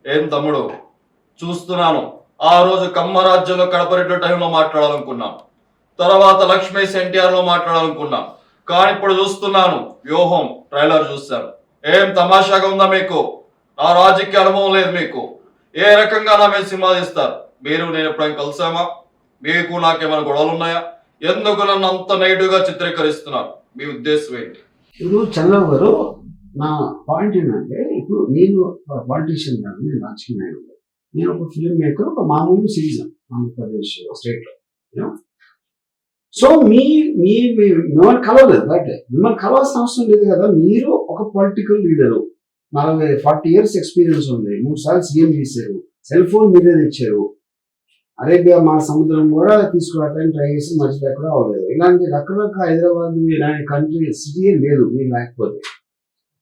ఏం తమ్ముడు చూస్తున్నాను. ఆ రోజు కమ్మరాజ్యంలో కడపరెడ్డి టైంలో మాట్లాడాలనుకున్నాం. తర్వాత లక్ష్మీస్ ఎన్టీఆర్ లో మాట్లాడాలనుకున్నాం. కానీ ఇప్పుడు చూస్తున్నాను వ్యూహం ట్రైలర్ చూశాను. ఏం తమాషాగా ఉందా మీకు? నా రాజకీయ అనుభవం లేదు మీకు. ఏ రకంగా నా మీద సినిమా తీస్తారు? మీరు నేను ఎప్పుడైనా కలిసామా? మీకు నాకేమైనా గొడవలు ఉన్నాయా? ఎందుకు నన్ను అంత నెగిటివ్ గా చిత్రీకరిస్తున్నారు? మీ ఉద్దేశం ఏంటి? ఇప్పుడు చంద్రబాబు గారు, నా పాయింట్ ఏంటంటే, ఇప్పుడు నేను పాలిటీషియన్ కాదు, నేను రాజకీయ నాయకుడు. నేను ఒక ఫిల్మ్ మేకర్, ఒక మామూలు సిటిజన్ ఆంధ్రప్రదేశ్ స్టేట్ లో. సో మిమ్మల్ని కలవలేదు, బట్ మిమ్మల్ని కలవాల్సిన అవసరం లేదు కదా. మీరు ఒక పొలిటికల్ లీడరు, 40 years ఎక్స్పీరియన్స్ ఉంది, 3 సార్లు సీఎం చేశారు, సెల్ ఫోన్ మీరే తెచ్చారు, అరేబియా మా సముద్రం కూడా తీసుకురావడానికి ట్రై చేసి మధ్యలో ఎక్కడ అవ్వలేదు. ఇలాంటి రకరకాల హైదరాబాద్ ఇలాంటి కంట్రీ సిటీ లేదు మీరు లేకపోతే.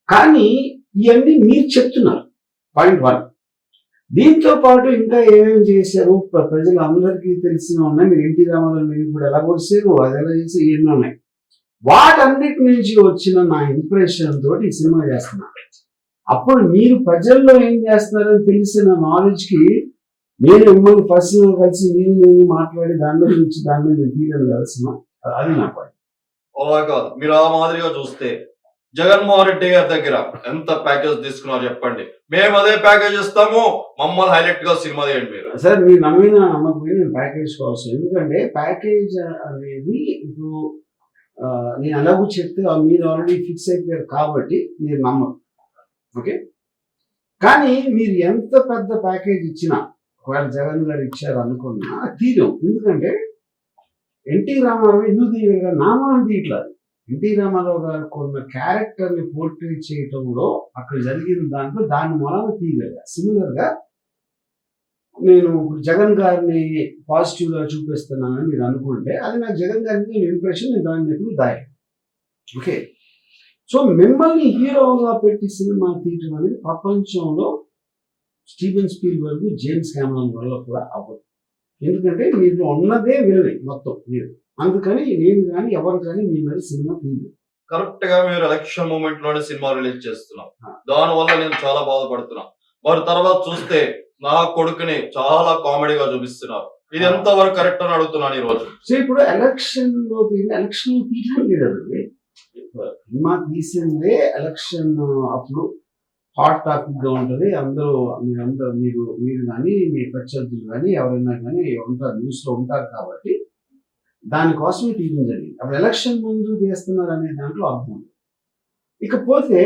కానీ ఇవన్నీ మీరు చెప్తున్నారు, పాయింట్ 1. దీంతో పాటు ఇంకా ఏమేమి చేశారు ప్రజలు అందరికీ తెలిసిన ఉన్నాయి. మీరు ఎన్టీ రామారావు మీరు ఇప్పుడు ఎలా కొడిసారు, అది ఎలా చేసి ఎన్నో ఉన్నాయి. వాటన్నిటి నుంచి వచ్చిన నా ఇంప్రెషన్ తోటి ఈ సినిమా చేస్తున్నారు. అప్పుడు మీరు ప్రజల్లో ఏం చేస్తున్నారని తెలిసిన నాలెడ్జ్కి నేను మిమ్మల్ని పర్సనల్ కలిసి నేను మాట్లాడి దానిలో నుంచి దాని మీద తీయడం కదా సినిమా. అది నా పాయింట్. అలా కాదు, మీరు ఆ మాదిరిగా చూస్తే జగన్మోహన్ రెడ్డి గారి దగ్గర ఎంత ప్యాకేజ్ తీసుకున్నారు చెప్పండి. మేము అదే ప్యాకేజ్ ఇస్తాము, మమ్మల్ని హైలైట్ గా సినిమా తీయండి మీరు. సార్ మీరు నమ్మిన నమ్మకపోయినా నేను ప్యాకేజ్ కోసం, ఎందుకంటే ప్యాకేజ్ అనేది ఇప్పుడు నేను అలాగూ చెప్తే మీరు ఆల్రెడీ ఫిక్స్ అయిపోయారు కాబట్టి మీరు నమ్మరు. ఓకే, కానీ మీరు ఎంత పెద్ద ప్యాకేజ్ ఇచ్చినా, ఒకవేళ జగన్ గారు ఇచ్చారు అనుకున్నా తీరం. ఎందుకంటే ఎన్టీ రామారావు ఎందుకు తీయగా నామాన్ని తీయట్లేదు. ఎన్టీ రామారావు గారు కొన్న క్యారెక్టర్ని పోర్ట్రేట్ చేయటంలో అక్కడ జరిగిన దాంట్లో దాని మూలాన తీయగలిగా. సిమిలర్ గా నేను ఇప్పుడు జగన్ గారిని పాజిటివ్ గా చూపిస్తున్నానని మీరు అనుకుంటే అది నాకు జగన్ గారి ఇంప్రెషన్, నేను దాన్ని ఎప్పుడు దాయి. ఓకే, సో మిమ్మల్ని హీరోగా పెట్టి సినిమా తీయటం అనేది ప్రపంచంలో స్టీవెన్ స్పీల్బర్గ్, జేమ్స్ కెమెరాన్ వల్ల కూడా అవ్వదు. ఎందుకంటే మీరు ఉన్నదే వినలే మొత్తం మీరు. అందుకని నేను కానీ ఎవరు కానీ మీ మీద సినిమా తీయలేదు. కరెక్ట్ గా మీరు ఎలక్షన్ మూమెంట్ లోనే సినిమా రిలీజ్ చేస్తున్నాం. దాని వల్ల నేను చాలా బాధపడుతున్నా. వారి తర్వాత చూస్తే నా కొడుకుని చాలా కామెడీగా చూపిస్తున్నారు. ఇది ఎంత వరకు కరెక్ట్ అని అడుగుతున్నాను ఈ రోజు. సో ఇప్పుడు ఎలక్షన్ లో తీయడం లేదండి. సినిమా తీసిందే ఎలక్షన్ అప్పుడు హాట్ టాపిక్ గా ఉంటుంది. అందరూ మీరు కానీ మీ ప్రత్యర్థులు కానీ ఎవరైనా కానీ ఉంటారు, న్యూస్ లో ఉంటారు కాబట్టి దానికోసమే తీయడం జరిగింది. అప్పుడు ఎలక్షన్ ముందు తీస్తున్నారు అనే దాంట్లో అర్థం ఉంది. ఇకపోతే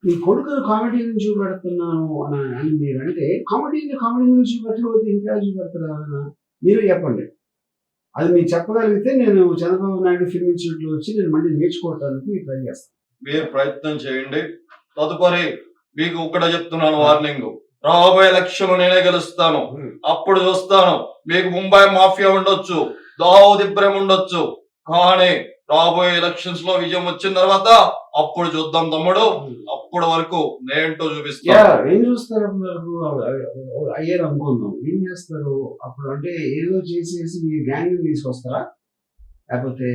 మీ కొడుకును కామెడీని చూపెడుతున్నాను అని మీరు అంటే, కామెడీని చూపెట్టకపోతే ఇంకా చూపెడతారా? మీరు చెప్పండి. అది మీరు చెప్పగలిగితే నేను చంద్రబాబు నాయుడు ఫిల్మ్ ఇన్స్టిట్యూట్ లో వచ్చి నేను మళ్ళీ నేర్చుకోవడానికి ట్రై చేస్తాను. మీరు ప్రయత్నం చేయండి. తదుపరి మీకు ఇక్కడ చెప్తున్నాను వార్నింగ్, రాబోయే ఎలక్షన్ నేనే గెలుస్తాను. అప్పుడు చూస్తాను. మీకు ముంబై మాఫియా ఉండొచ్చు, దావూద్ ఇబ్రహీం ఉండొచ్చు, కానీ రాబోయే ఎలక్షన్స్ లో విజయం వచ్చిన తర్వాత అప్పుడు చూద్దాం తమ్ముడు. అప్పటి వరకు నేంటో చూపిస్తాను. ఏం చూస్తారు అయ్యారు అనుకుందాం, ఏం చేస్తారు అప్పుడు? అంటే ఏదో చేసేసి మీ గ్యాంగ్ తీసుకొస్తారా, లేకపోతే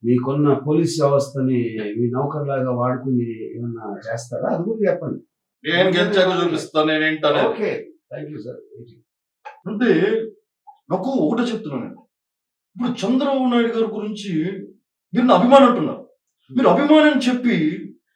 మీకున్న పోలీస్ వ్యవస్థని మీ నౌకర్లాగా వాడుకుని ఏమన్నా చేస్తారా? అది కూడా చెప్పండి. నేను గెలిచాక చూపిస్తాను నేనేంటనే. Okay, thank you sir. అంటే నాకు ఒకటే చెప్తున్నాను, ఇప్పుడు చంద్రబాబు నాయుడు గారి గురించి మీరు నా అభిమానం అంటున్నారు. మీరు అభిమానం చెప్పి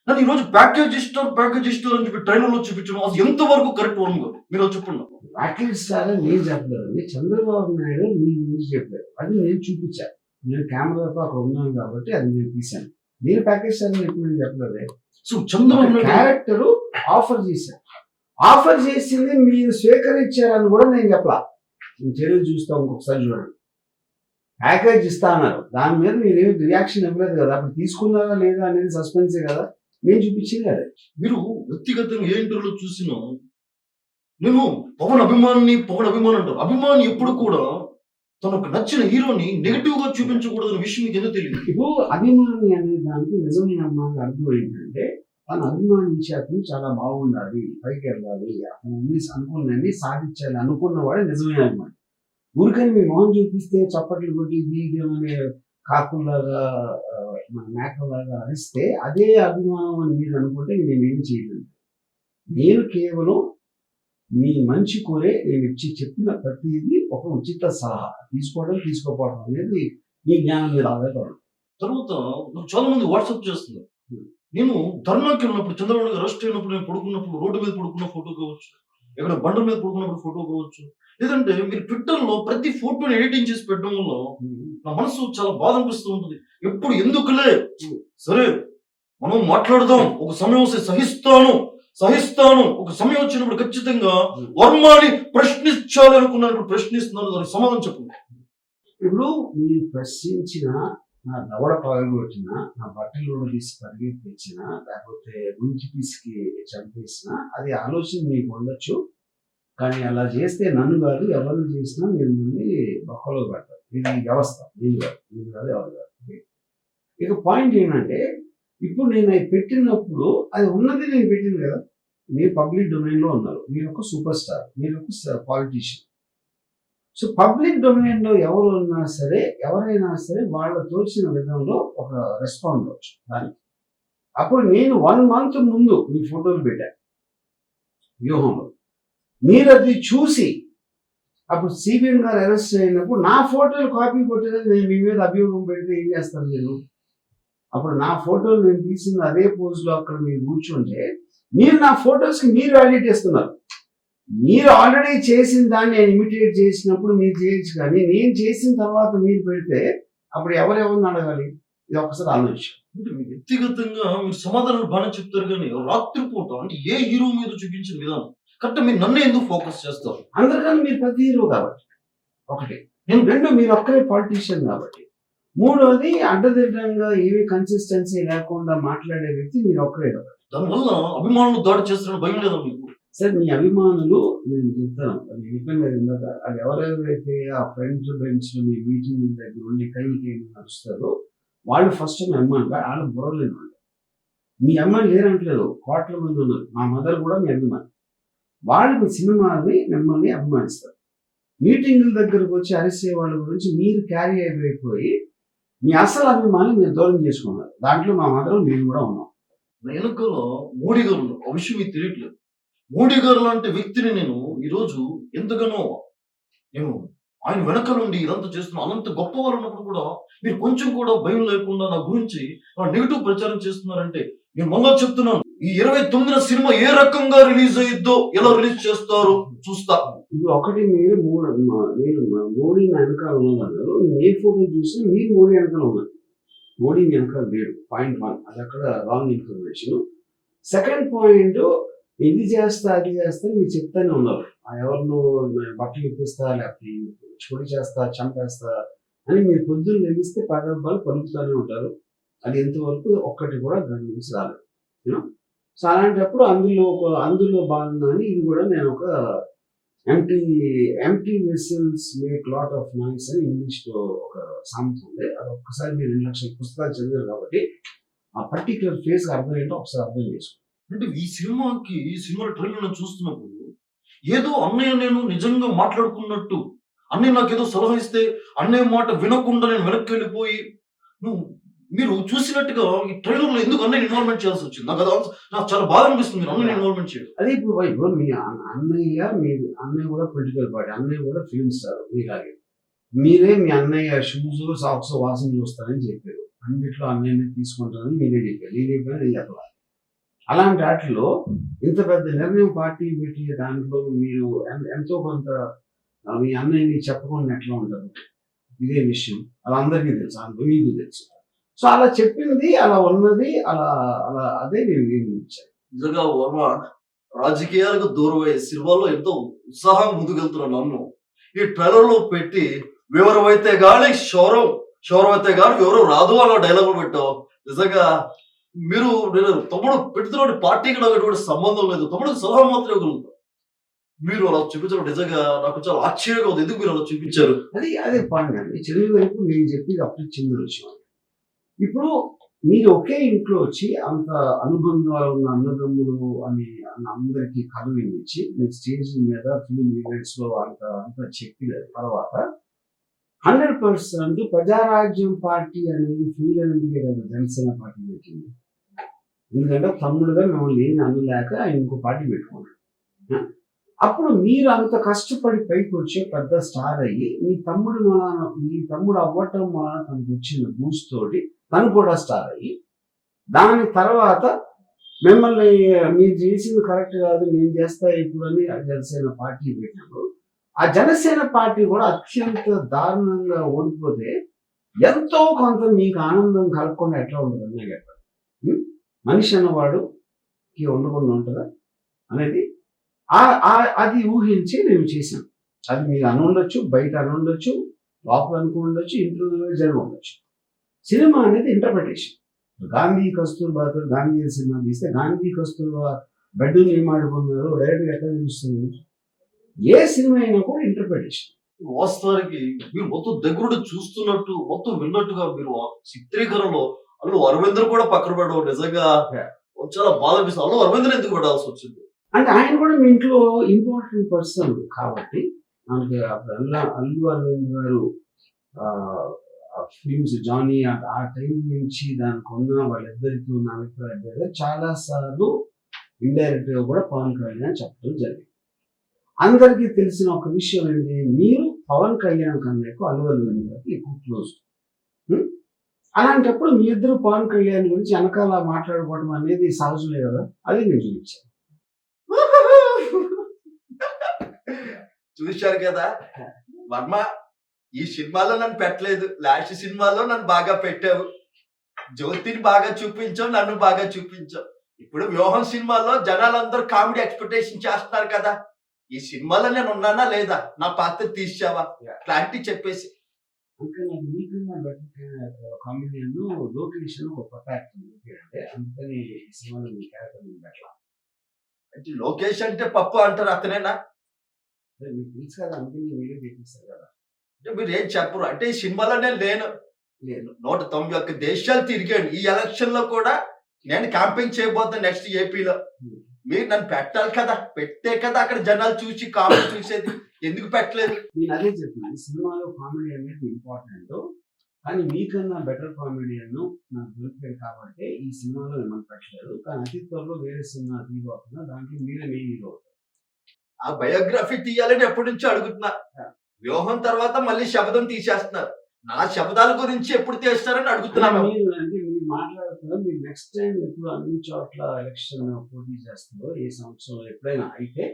నన్ను ఈరోజు ప్యాకేజ్ ఇస్తారు అని చెప్పి ట్రైన్లో చూపించడం అది ఎంతవరకు కరెక్ట్ వరం గారు? మీరు చెప్పండి. ప్యాకేజ్ స్టార్ అని నేను చెప్పలేదు, చంద్రబాబు నాయుడు మీ గురించి చెప్పారు, అది నేను చూపించాను. నేను కెమెరాతో అక్కడ ఉన్నాను కాబట్టి అది నేను తీశాను. నేను ప్యాకేజ్ స్టార్ అని ఎప్పుడు నేను చెప్పలేదు. సో చంద్రబాబు క్యారెక్టర్ ఆఫర్ చేశాను, ఆఫర్ చేసింది మీరు స్వీకరించారని కూడా నేను చెప్పలా. నేను చర్యలు చూస్తాం, ఇంకొకసారి చూడండి. ప్యాకేజ్ ఇస్తా అన్నారు, దాని మీద మీరు రియాక్షన్ ఇవ్వలేదు కదా. అప్పుడు తీసుకున్నారా లేదా అనేది సస్పెన్సే కదా, నేను చూపించింది అదే. మీరు వ్యక్తిగతంగా ఏ ఇంటర్వ్యూలో చూసినా నేను పవన్ అభిమాని అంటారు. అభిమాని ఎప్పుడు కూడా తనకు నచ్చిన హీరోని నెగిటివ్ గా చూపించకూడదన్న విషయం మీకు ఎందుకు తెలియదు? ఇప్పుడు అభిమాని అనే దానికి నిజమైన అమ్మాయి అర్థం ఏంటంటే, తను అభిమానించి అతను చాలా బాగుండాలి, పైకి వెళ్ళాలి, అతను అనుకున్నది సాధించాలి అనుకున్నవాడే నిజమైన అభిమాని. ఊరికని మీ మొహం చూపిస్తే చప్పట్లు కొట్టి బీగమనే కాకుల్లాగా మేకలాగా అరిస్తే అదే అభిమానం అని మీరు అనుకుంటే నేనేం చేయలేదు. నేను కేవలం మీ మంచి కోరే నేను చెప్పిన ప్రతిదీ ఒక ఉచిత సలహా. తీసుకోవడం తీసుకోకపోవడం అనేది మీ జ్ఞానం మీద ఆధారపడదు. తర్వాత నాకు చాలా మంది వాట్సాప్ చేస్తున్నారు. నేను ధర్నాకి వెళ్ళినప్పుడు, చంద్రబాబు గారు అరెస్ట్ అయినప్పుడు, నేను పడుకున్నప్పుడు, రోడ్డు మీద పడుకున్న ఫోటో కావచ్చు, ఎక్కడ బండ మీద పడుకున్నప్పుడు ఫోటో కావచ్చు, లేదంటే మీరు ట్విట్టర్‌లో ప్రతి ఫోటోని ఎడిటింగ్ చేసి పెట్టడం వల్ల నా మనసు చాలా బాధ అనిపిస్తూ ఉంటుంది. ఎప్పుడు ఎందుకులే, సరే మనం మాట్లాడదాం, ఒక సమయం వస్తే సహిస్తాను, ఒక సమయం వచ్చినప్పుడు ఖచ్చితంగా వర్మని ప్రశ్నించాలి అనుకున్నప్పుడు ప్రశ్నిస్తున్నాను. దానికి సమాధానం చెప్పండి. ఇప్పుడు మీరు ప్రశ్నించిన, నా దవడ పగలగొట్టిన, నా బట్టలు తీసి పరిగెత్తించిన, లేకపోతే గుంజి తీసుకి చంపేసిన, అది ఆలోచన మీకు ఉండొచ్చు. కానీ అలా చేస్తే నన్ను కాదు, ఎవరిని చేసినా మిమ్మల్ని బొక్కలో పెడతారు. ఇది వ్యవస్థ. నేను కాదు ఎవరు కాదు. ఇక పాయింట్ ఏంటంటే, ఇప్పుడు నేను అది పెట్టినప్పుడు అది ఉన్నది నేను పెట్టింది కదా. మీరు పబ్లిక్ డొమైన్లో ఉన్నారు, మీరు ఒక సూపర్ స్టార్, మీరు ఒక పాలిటీషియన్. సో పబ్లిక్ డొమైన్లో ఎవరు ఉన్నా సరే, ఎవరైనా సరే వాళ్ళ తోచిన విధంలో ఒక రెస్పాండ్ అవ్వచ్చు దానికి. అప్పుడు నేను 1 month ముందు మీ ఫోటోలు పెట్టాను వ్యూహంలో. మీరు అది చూసి అప్పుడు సిబిఎం గారు అరెస్ట్ అయినప్పుడు నా ఫోటోలు కాపీ కొట్టేది నేను మీ మీద అభియోగం పెడితే ఏం చేస్తాను మీరు? అప్పుడు నా ఫోటోలు నేను తీసిన అదే పోజ్లో అక్కడ మీరు కూర్చుంటే మీరు నా ఫోటోస్కి మీరు వాల్యూట్ ఇస్తున్నారు. మీరు ఆల్రెడీ చేసిన దాన్ని నేను ఇమిటేట్ చేసినప్పుడు మీరు చేయొచ్చు, కానీ నేను చేసిన తర్వాత మీరు పెడితే అప్పుడు ఎవరెవరిని అడగాలి? ఇది ఒక్కసారి ఆలోచించాం. అంటే మీ వ్యక్తిగతంగా మీరు సమాధానాలు బాగానే చెప్తారు, కానీ రాత్రిపూట అంటే ఏ హీరో మీద చూపించిన విధానం కరెక్ట్. మీరు నన్ను ఎందుకు ఫోకస్ చేస్తారు? అందరికన్నా మీరు ప్రతి హీరో కాబట్టి ఒకటి. నేను 2 మీరు ఒక్కరే పాలిటీషియన్ కాబట్టి. 3వది అడ్డదిడ్డంగా ఏమీ కన్సిస్టెన్సీ లేకుండా మాట్లాడే వ్యక్తి మీరు ఒక్కరే కాబట్టి. దానివల్ల అభిమానులు దాడి చేస్తున్న భయం లేదా మీకు? సార్ మీ అభిమానులు నేను చెప్తాను, అది అయిపోయింది ఇందాక. అది ఎవరెవరైతే ఆ ఫ్రంట్ బెంచ్ మీ మీటింగ్ దగ్గర ఉండి కైకి నడుస్తారో వాళ్ళు ఫస్ట్ మీ అభిమానులు. వాళ్ళ బుర్రలేని వాళ్ళు. మీ అమ్మాయిలు లేరంటలేదు, కోట్ల మంది ఉన్నారు. మా మదర్ కూడా మీ అభిమాని. వాళ్ళు మీ సినిమాని మిమ్మల్ని అభిమానిస్తారు. మీటింగుల దగ్గరకు వచ్చి అరిసే వాళ్ళ గురించి మీరు క్యారీ అయిపోయి మీ అసలు అభిమాని మీరు దూరం చేసుకున్నారు. దాంట్లో మా మదర్ మేము కూడా ఉన్నాం. వెనుకలో మోడీ గారు ఉన్నారు. ఆ విషయం మీకు తెలియట్లేదు. మోడీ గారు లాంటి వ్యక్తిని నేను ఈరోజు ఎంతగానో నేను ఆయన వెనక నుండి ఇదంతా చేస్తున్నా. అనంత గొప్ప వాళ్ళు ఉన్నప్పుడు కూడా మీరు కొంచెం కూడా భయం లేకుండా నా గురించి నెగిటివ్ ప్రచారం చేస్తున్నారంటే, నేను మళ్ళా చెప్తున్నాను, ఈ 29న సినిమా ఏ రకంగా రిలీజ్ అయ్యిద్దో, ఎలా రిలీజ్ చేస్తారో చూస్తా. ఇది ఒకటి. మీరు నేను మోడీ వెనకాల ఉన్నారు. నేను ఏ ఫోటో చూసినా మీరు మోడీ వెనకాల ఉన్నారు. మోడీ వెనకాల లేడు. పాయింట్ 1 అది అక్కడ రాంగ్ ఇన్ఫర్మేషన్. సెకండ్ పాయింట్, ఇది చేస్తా అది చేస్తా మీరు చెప్తానే ఉన్నారు. ఎవరినో బట్టలు ఇప్పిస్తా, లేకపోతే చొడి చేస్తా, చంపేస్తా అని మీరు పొద్దున్న లెగిస్తే పదబ్బాలు పలుకుతూనే ఉంటారు. అది ఎంతవరకు ఒక్కటి కూడా దాని నుంచి రాలేదు. సో అలాంటప్పుడు అందులో భాగంగానే ఇది కూడా నేను ఒక empty vessels make lot of noise అని ఇంగ్లీష్లో ఒక సామెత ఉంది. అది ఒక్కసారి మీరు 2 లక్షల పుస్తకాలు చదివారు కాబట్టి ఆ పర్టికులర్ ఫేస్ అర్థం ఏంటో ఒకసారి అర్థం చేసుకోండి. అంటే ఈ సినిమా ట్రైలర్ చూస్తున్నప్పుడు ఏదో అన్నయ్య నేను నిజంగా మాట్లాడుకున్నట్టు, అన్నయ్య నాకేదో సలహా ఇస్తే అన్నయ్య మాట వినకుండా నేను వెనక్కి వెళ్ళిపోయి మీరు చూసినట్టుగా ఈ ట్రైలర్లో ఎందుకు అన్నయ్య ఇన్వాల్వ్మెంట్ చేయాల్సి వచ్చింది? నాకు చాలా బాధ అనిపిస్తుంది మీరు అన్నయ్య ఇన్వాల్వ్మెంట్ చేయడం. అదే ఇప్పుడు మీ అన్నయ్య కూడా పొలిటికల్ పార్టీ, అన్నయ్య కూడా ఫిల్మ్ స్టార్ మీలాగే. మీరే మీ అన్నయ్య షూస్ సాక్స్ వాసన చూస్తారని చెప్పారు. అన్నిట్లో అన్నయ్యని తీసుకుంటారని మీరే చెప్పారు. నేను చెప్పాను, నేను చెప్పాలి. అలాంటి వాటిలో ఇంత పెద్ద నిర్ణయం పార్టీ పెట్టి దాంట్లో మీరు ఎంతో కొంత మీ అన్నయ్యని చెప్పకుండా ఎట్లా ఉంటారు? ఇదే విషయం అలా అందరికీ తెలుసు, మీకు తెలుసు. సో అలా చెప్పింది, అలా ఉన్నది, అలా అలా అదే నేను నిర్ణయించాను. నిజంగా వర్మ రాజకీయాలకు దూరం అయ్యే సినిమాల్లో ఎంతో ఉత్సాహంగా ముందుకెళ్తున్న నన్ను ఈ ట్రైలర్ లో పెట్టి వివరమైతే గాని శౌరమైతే గాని వివరం రాదు అన్న డైలాగులు పెట్టావు. నిజంగా మీరు నేను తమ్ముడు పెడుతున్న పార్టీకి నాకు ఎటువంటి సంబంధం లేదు, తమ్ముడికి సలహా మాత్రం ఇవ్వగలుగుతాను. మీరు అలా చూపించడం నిజంగా నాకు చాలా ఆశ్చర్యంగా ఉంది. ఎందుకు మీరు అలా చూపించారు? అదే పాయింట్ అండి. చిన్న వైపు నేను చెప్పేది అప్పుడు చిన్న విషయం. ఇప్పుడు మీరు ఒకే ఇంట్లో వచ్చి అంత అనుబంధాలు ఉన్న అన్నదమ్ములు అని అందరికీ కథ వినిపించి మీరు స్టేజ్ మీద ఫిలిం ఈవెంట్స్ లో అంత చెప్పిన తర్వాత 100% ప్రజారాజ్యం పార్టీ అనేది ఫీల్ అనేది కదా జనసేన పార్టీ పెట్టింది. ఎందుకంటే తమ్ముడుగా మిమ్మల్ని ఏమి అనలేక ఆయన ఇంకో పార్టీ పెట్టుకున్నాడు. అప్పుడు మీరు అంత కష్టపడి పైకి వచ్చి పెద్ద స్టార్ అయ్యి మీ తమ్ముడు అవ్వటం వలన తనకు వచ్చిన బూస్ట్ తోటి తను కూడా స్టార్ అయ్యి దాని తర్వాత మిమ్మల్ని మీరు చేసింది కరెక్ట్ కాదు నేను చేస్తా ఇప్పుడు అని జనసేన పార్టీ పెట్టినప్పుడు ఆ జనసేన పార్టీ కూడా అత్యంత దారుణంగా ఓడిపోతే ఎంతో కొంత మీకు ఆనందం కలగకుండా ఎట్లా ఉంటుందని నాకు చెప్పండి. మనిషి అన్నవాడుకి ఉండకుండా ఉంటుందా అనేది అది ఊహించి నేను చేశాను. అది మీరు అనుండొచ్చు, బయట అనుండొచ్చు, లోపల అనుకుండొచ్చు, ఇంట్లో జరిగి ఉండొచ్చు. సినిమా అనేది ఇంటర్ప్రిటేషన్. గాంధీ కస్తూర్బాతో గాంధీ సినిమా తీస్తే గాంధీ కస్తూర్బా బెడ్డుని ఏం ఆడుకున్నారు డైరెక్ట్గా ఎట్లా తెలుస్తుంది? ఏ సినిమా అయినా కూడా ఇంటర్ప్రిటేషన్. వాస్తవానికి మీరు మొత్తం దగ్గరుండి చూస్తున్నట్టు మొత్తం విన్నట్టుగా మీరు ఆ చిత్రీకరణలో అల్లు అరవింద్ కూడా పక్కన పెట్టడం నిజంగా చాలా బాధ అనిపిస్తుంది. అల్లు అరవింద్ ఎందుకు పెట్టాల్సి వచ్చింది? అంటే ఆయన కూడా మీ ఇంట్లో ఇంపార్టెంట్ పర్సన్ కాబట్టి మనకి అల్లు అరవింద్ గారు ఫిల్మ్స్ జానీ ఆ టైం నుంచి దానికి ఉన్న వాళ్ళిద్దరికి ఉన్న అభిప్రాయం చాలా సార్లు ఇండైరెక్ట్ గా కూడా పవన్ కళ్యాణ్ చెప్పడం జరిగింది. అందరికీ తెలిసిన ఒక విషయం ఏంటి, మీరు పవన్ కళ్యాణ్ కన్నా ఎక్కువ అల్లు అరవింద్ గారికి ఎక్కువ క్లోజ్. అలాంటప్పుడు మీ ఇద్దరు పవన్ కళ్యాణ్ గురించి వెనకాల మాట్లాడుకోవడం అనేది సహజమే కదా, అది నేను చూపించాను. చూశారు కదా వర్మ, ఈ సినిమాలో నన్ను పెట్టలేదు, లాస్ట్ సినిమాలో నన్ను బాగా పెట్టావు, జ్యోతిని బాగా చూపించావు, నన్ను బాగా చూపించావు. ఇప్పుడు వ్యూహం సినిమాలో జనాలందరూ కామెడీ ఎక్స్పెక్టేషన్ చేస్తున్నారు కదా, ఈ సినిమాలో నేను ఉన్నానా లేదా, నా పాత్ర తీసావా, క్లారిటీ చెప్పేసి. ఇంకా నాకు మీకన్నా బెటర్ కామెడియన్ లొకేషన్ ఒక కొత్త యాక్టర్ అంటే అందుకని ఈ సినిమాలో మీ క్యారెక్టర్ పెట్టలా. అంటే లోకేష్ అంటే పప్పు అంటారు, అతనేనా? మీకు తెలుసు కదా, అందుకని మీరే చేపిస్తారు కదా. అంటే మీరు ఏం చెప్పరు అంటే ఈ సినిమాలో నేను లేను. 191 దేశాలు తిరిగాను. ఈ ఎలక్షన్ లో కూడా నేను క్యాంపెయిన్ చేయబోతాను నెక్స్ట్ ఏపీలో. మీరు నన్ను పెట్టాలి కదా, పెడితే కదా అక్కడ జనాలు చూసి కామెడీ చూసేది. ఎందుకు పెట్టలేదు? నేను అదే చెప్తున్నాను, సినిమాలో కామెడీ అనేది ఇంపార్టెంట్, కానీ మీకన్నా బెటర్ కామెడియన్ నాకు దొరికారు కాబట్టి ఈ సినిమాలో మిమ్మల్ని పెట్టలేదు. కానీ అతి త్వరలో వేరే సినిమా తీయబోతున్నా, దాంట్లో మీరే మెయిన్ హీరో. ఆ బయోగ్రఫీ తీయాలని ఎప్పటి నుంచో అడుగుతున్నా. వ్యూహం తర్వాత మళ్ళీ శబ్దం తీసేస్తున్నారు. నా శబ్దాల గురించి ఎప్పుడు తీస్తారని అడుగుతున్నాను. మీరు అంటే మీరు మాట్లాడుతున్నారు, మీరు నెక్స్ట్ టైం ఎప్పుడు అన్ని చోట్ల ఎలక్షన్ పోటీ చేస్తారో ఏ సంవత్సరం ఎప్పుడైనా అయితే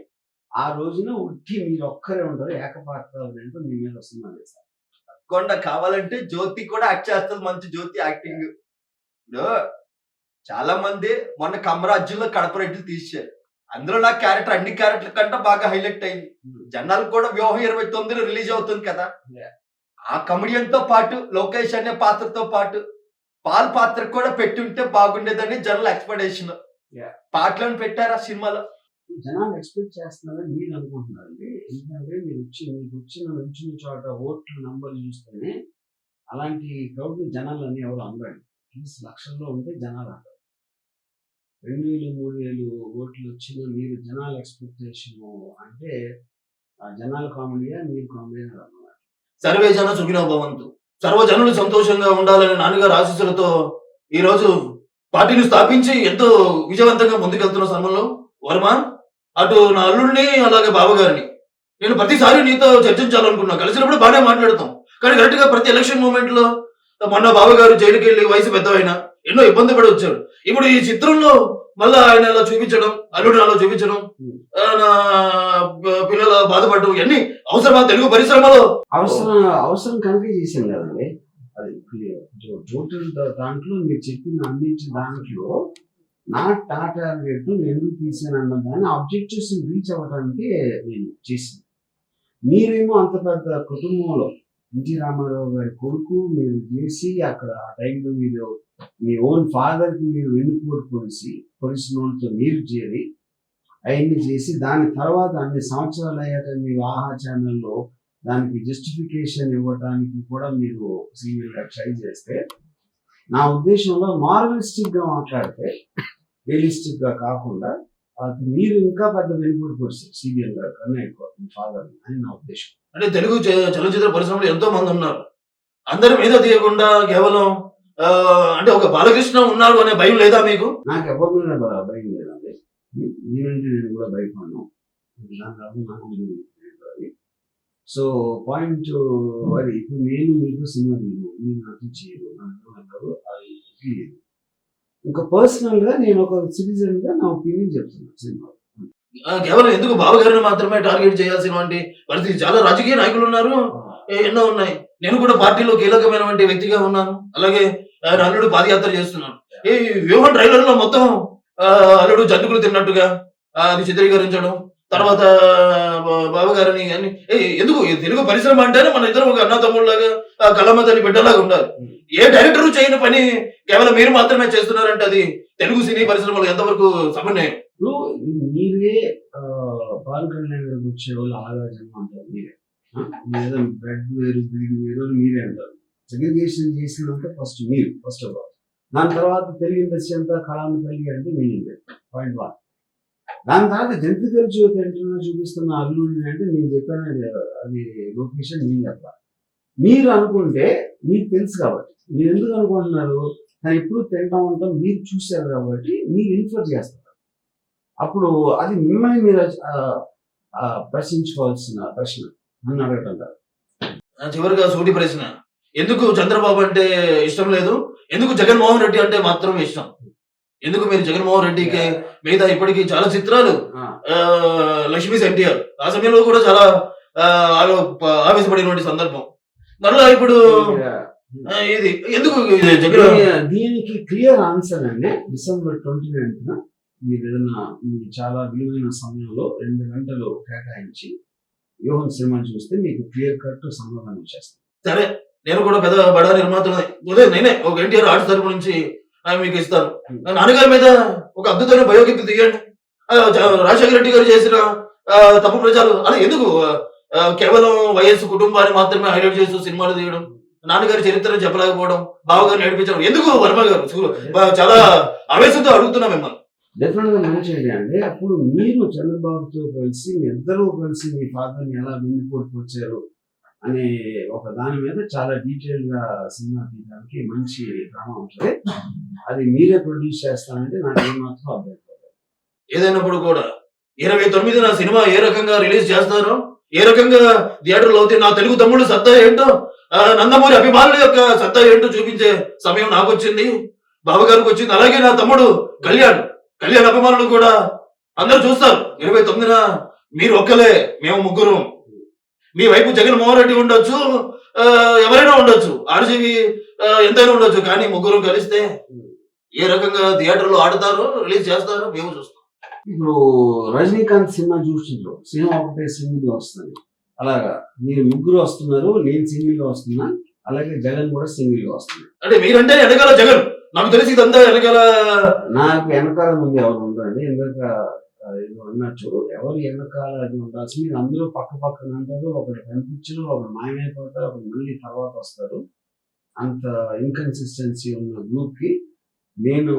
ఆ రోజున ఉట్టి మీరు ఒక్కరే ఉంటారు, ఏకపాత్ర మీ మీద వస్తుంది సార్. తప్పకుండా కావాలంటే జ్యోతి కూడా యాక్ట్ చేస్తుంది, మంచి జ్యోతి యాక్టింగ్. ఇప్పుడు చాలా మంది మొన్న కమరాజ్యంలో కడప రెడ్డిలు తీశారు, అందులో నా క్యారెక్టర్ అన్ని క్యారెక్టర్ కంటే బాగా హైలైట్ అయింది. జనాలు కూడా వ్యూహం 29 రిలీజ్ అవుతుంది కదా, ఆ కమెడియన్ తో పాటు లోకేష్ అనే పాత్రతో పాటు పాల్ పాత్ర కూడా పెట్టుంటే బాగుండేదని జనాల ఎక్స్పెక్టేషన్. పాటలను పెట్టారు ఆ సినిమాలో. జనాలు ఎక్స్పెక్ట్ చేస్తున్నారని మీరు అనుకుంటున్నారండి. ఎందుకంటే మీకు వచ్చిన చోట ఓట్ల నంబర్ చూస్తేనే అలాంటి క్రౌడ్ జనాలు అన్ని ఎవరు అందరండి. లక్షల్లో ఉంటే జనాలు అంటారు. 2000, 3000 ఓట్లు వచ్చిన మీరు జనాల ఎక్స్పెక్టేషన్ అంటే ఆ జనాల కామెడీయా మీరు కామెడీ అన్నమాట. సర్వే జన సుఖినో భవంతు, సర్వజనులు సంతోషంగా ఉండాలని నాన్నగారు ఆశీస్సులతో ఈ రోజు పార్టీని స్థాపించి ఎంతో విజయవంతంగా ముందుకెళ్తున్న సమయంలో వర్మ, అటు నా అల్లుడిని అలాగే బావగారిని నేను ప్రతిసారి నీతో చర్చించాలనుకున్నా. కలిసినప్పుడు బాగానే మాట్లాడతాం, కానీ కరెక్ట్ గా ప్రతి ఎలక్షన్ మూమెంట్ లో మొన్న బావగారు జైలుకి వెళ్ళి వయసు పెద్దవైనా ఎన్నో ఇబ్బంది పడి వచ్చాడు. ఇప్పుడు ఈ చిత్రంలో మళ్ళా ఆయన అలా చూపించడం, అల్లుడు అలా చూపించడం, నా పిల్లల బాధపడడం, ఇవన్నీ అవసరమా తెలుగు పరిశ్రమలో? అవసరం కనుక చేశాను కదండి. అది టోటల్ దాంట్లో మీరు చెప్పిన అన్నింటి దాంట్లో నా టార్గెట్ నేను ఎందుకు తీసాను అన్న దాన్ని ఆబ్జెక్టివ్స్ రీచ్ అవ్వడానికి నేను చేశాను. మీరేమో అంత పెద్ద కుటుంబంలో ఎన్టీ రామారావు గారి కొడుకు మీరు చేసి అక్కడ ఆ టైంలో మీరు మీ ఓన్ ఫాదర్కి మీరు వెన్నుపోటు పొడిసిన వాళ్ళతో మీరు చేరి అవన్నీ చేసి దాని తర్వాత అన్ని సంవత్సరాలు అయ్యాక మీరు ఆహా ఛానల్లో దానికి జస్టిఫికేషన్ ఇవ్వడానికి కూడా మీరు సీరియల్గా ట్రై చేస్తే, నా ఉద్దేశంలో మార్వలిస్టిక్గా మాట్లాడితే రియలిస్టిక్గా కాకుండా అది మీరు ఇంకా పెద్ద వెనుకబడి పొడిచారు సీరియల్ గా కన్నా ఎక్కువ మీ ఫాదర్ అని నా ఉద్దేశం. అంటే తెలుగు చలనచిత్ర పరిశ్రమలో ఎంతో మంది ఉన్నారు, అందరి మీద తీయకుండా కేవలం అంటే ఒక బాలకృష్ణ ఉన్నారు అనే భయం లేదా మీకు? నాకు ఎవరి మీద భయం లేదండి. నేనంటే నేను కూడా భయపడ్డాను. దాని తర్వాత నాకు తెలియదు అది. సో పాయింట్ అది ఇప్పుడు నేను మీకు సినిమా తీయను, మీరు నాకు చేయరు, నాకు అది లేదు. ఇంకా పర్సనల్ గా నేను ఒక సిటిజన్ గా నా ఒపీనియన్ చెప్తున్నాను సినిమా. కేవలం ఎందుకు బావగారిని మాత్రమే టార్గెట్ చేయాల్సినటువంటి పరిస్థితి, చాలా రాజకీయ నాయకులు ఉన్నారు, ఎన్నో ఉన్నాయి. నేను కూడా పార్టీలో కీలకమైనటువంటి వ్యక్తిగా ఉన్నాను. అలాగే ఆయన అల్లుడు పాదయాత్ర చేస్తున్నాను. ఈ వ్యూహం ట్రైలర్ లో మొత్తం అల్లుడు జంతుకులు తిన్నట్టుగా అది చిత్రీకరించడం, తర్వాత బావగారిని అన్ని ఎందుకు ఈ తెలుగు పరిశ్రమ అంటేనే మన ఇద్దరం ఒక అన్న తమ్ముళ్ళలాగా కళామతని బిడ్డలాగా ఉండాలి. ఏ డైరెక్టర్ చేయని పని కేవలం మీరు మాత్రమే చేస్తున్నారంటే అది తెలుగు సినీ పరిశ్రమలో ఎంతవరకు సమన్వయం? ఇప్పుడు మీరే పవన్ కళ్యాణ్ గారికి వచ్చే వాళ్ళు ఆలోచన అంటారు మీరే. లేదా బ్రెడ్ వేరు బ్రీడ్ వేరు అని మీరే అంటారు. సెగ్రిగేషన్ చేసినంత ఫస్ట్ మీరు ఫస్ట్ ఆఫ్ ఆల్. దాని తర్వాత తెలుగు ఇండస్ట్రీ అంతా కళామ తల్లి అంటే మీరే పాయింట్ 1. దాని తర్వాత జంతుకల్ జ్యోతి అంటున్నా చూపిస్తున్న అల్లుడిని అంటే నేను చెప్పాను అది లొకేషన్ నేను చెప్పాలి. మీరు అనుకుంటే మీకు తెలుసు కాబట్టి మీరు ఎందుకు అనుకుంటున్నారు, కానీ ఎప్పుడు తింటా ఉంటాం మీరు చూశారు కాబట్టి మీరు ఇన్ఫర్ చేస్తారు. అప్పుడు అది మిమ్మల్ని మీరు ప్రశ్నించుకోవాల్సిన ప్రశ్న నన్ను అడగటం కాదు. చివరిగా సూటి ప్రశ్న, ఎందుకు చంద్రబాబు అంటే ఇష్టం లేదు, ఎందుకు జగన్మోహన్ రెడ్డి అంటే మాత్రం ఇష్టం? ఎందుకు మీరు జగన్మోహన్ రెడ్డికి మిగతా ఇప్పటికీ చాలా చిత్రాలు లక్ష్మీ ఎన్టీఆర్ ఆ సమయంలో కూడా చాలా ఆవేశపడినటువంటి సందర్భం, మరలా ఇప్పుడు ఇది ఎందుకు దీనికి క్లియర్ ఆన్సర్ అండి. December 29th మీరు ఏదైనా మీ చాలా విలువైన సమయంలో 2 గంటలు కేటాయించి వ్యూహం సినిమా చూస్తే మీకు క్లియర్ కట్ సమాధానం చేస్తాను. సరే, నేను కూడా పెద్ద బడా నిర్మాతనే, ఉదయం నేనే ఒక ఎన్టీఆర్ ఆర్ట్స్ తరపు నుంచి మీకు ఇస్తాను. నాన్నగారి మీద ఒక అద్భుతమైన బయోపిక్ తీయండి. రాజశేఖర రెడ్డి గారు చేసిన తప్పు ప్రచారం అలా ఎందుకు కేవలం వైఎస్ కుటుంబాన్ని మాత్రమే హైలైట్ చేస్తూ సినిమాలు తీయడం, నాన్నగారి చరిత్రను చెప్పలేకపోవడం, బావగారిని నడిపించడం ఎందుకు? వర్మ గారు చాలా ఆవేశంతో అడుగుతున్నా మిమ్మల్ని. డెఫినెట్ గా మంచి ఐడియా అండి. అప్పుడు మీరు చంద్రబాబుతో కలిసి మీ ఇద్దరూ కలిసి మీ ఫాదర్ని ఎలా వెన్నుపోటుకొచ్చారు అనే ఒక దాని మీద చాలా డీటెయిల్ గా సినిమా తీయడానికి మంచి డ్రామా ఉంటుంది. అది మీరే ప్రొడ్యూస్ చేస్తానంటే నాకు ఏమాత్రం అభ్యంతరం. ఏదైనప్పుడు కూడా 29న సినిమా ఏ రకంగా రిలీజ్ చేస్తారో, ఏ రకంగా థియేటర్లో అవుతే నా తెలుగు తమ్ముడు సత్తా ఏంటో, నందమూరి అభిమానుల యొక్క సత్తా ఏంటో చూపించే సమయం నాకు వచ్చింది, బావగారికి వచ్చింది. అలాగే నా తమ్ముడు కళ్యాణ్ అభిమానులు కూడా అందరూ చూస్తారు. 29న మీరు ఒక్కలే, మేము ముగ్గురు. మీ వైపు జగన్మోహన్ రెడ్డి ఉండొచ్చు, ఎవరైనా ఉండొచ్చు, ఆర్జీవి ఎంతైనా ఉండొచ్చు, కానీ ముగ్గురు కలిస్తే ఏ రకంగా థియేటర్లో ఆడతారో రిలీజ్ చేస్తారో మేము చూస్తాం. ఇప్పుడు రజనీకాంత్ సినిమా చూసిండ్రు, సినిమా ఒకటే సింగిల్ గా వస్తుంది. అలాగా మీరు ముగ్గురు వస్తున్నారు, నేను సింగిల్ గా వస్తున్నా, అలాగే జగన్ కూడా సింగిల్ గా వస్తుంది. అంటే మీరంటే వెనకాల జగన్, నాకు తెలిసి ఇదంతా వెనకాల నాకు వెనకాల ముందు ఎవరు ఉండరండి. ఎందుకంటే అన్నట్టు ఎవరు వెనకాల అది ఉండాల్సి, మీరు అందరూ పక్క పక్కన అంటారు, ఒకరు కనిపించరు, ఒకరు మాయమైపోతారు, ఒకరు మళ్ళీ తర్వాత వస్తారు. అంత ఇన్కన్సిస్టెన్సీ ఉన్న గ్రూప్ కి నేను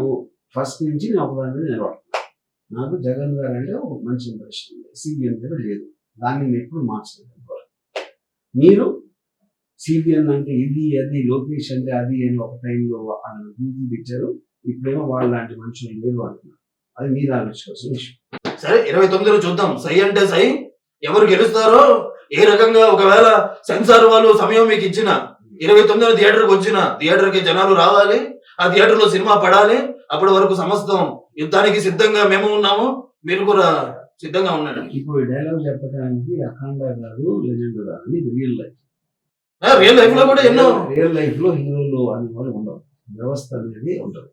ఫస్ట్ నుంచి నేను ఒకదాని మీద నిలబడుతున్నాను. నాకు జగన్ గారు అంటే ఒక మంచి ఇంప్రెషన్ ఉంది, సిబిఎన్ మీద లేదు, దాన్ని నేను ఎప్పుడు మార్చలేదు. మీరు సిబిఎన్ అంటే ఇది అది, లోకేష్ అంటే అది అని ఒక టైంలో వాళ్ళు గ్రూపులు ఇచ్చారు, ఇప్పుడేమో వాళ్ళ లాంటి మనుషులు లేరు అంటున్నారు. అది మీరు ఆలోచించుకోవాల్సిన విషయం. సరే, 29లో చూద్దాం. సై అంటే సై, ఎవరు గెలుస్తారో, ఏ రకంగా ఒకవేళ సెన్సార్ వాళ్ళు సమయం మీకు ఇచ్చిన 29న థియేటర్కి వచ్చిన, థియేటర్కి జనాలు రావాలి, ఆ థియేటర్లో సినిమా పడాలి. అప్పటి వరకు సమస్తం యుద్ధానికి సిద్ధంగా మేము ఉన్నాము, మీరు కూడా సిద్ధంగా ఉండండి. ఇప్పుడు డైలాగ్ చెప్పడానికి అఖండ కాదు, లెజెండ్ కాదు, ఇది రియల్ లైఫ్. రియల్ లైఫ్ లో కూడా ఎన్నో రియల్ లైఫ్ లో హీరోలు అనే వాళ్ళు ఉండవు, వ్యవస్థ అనేది ఉండదు.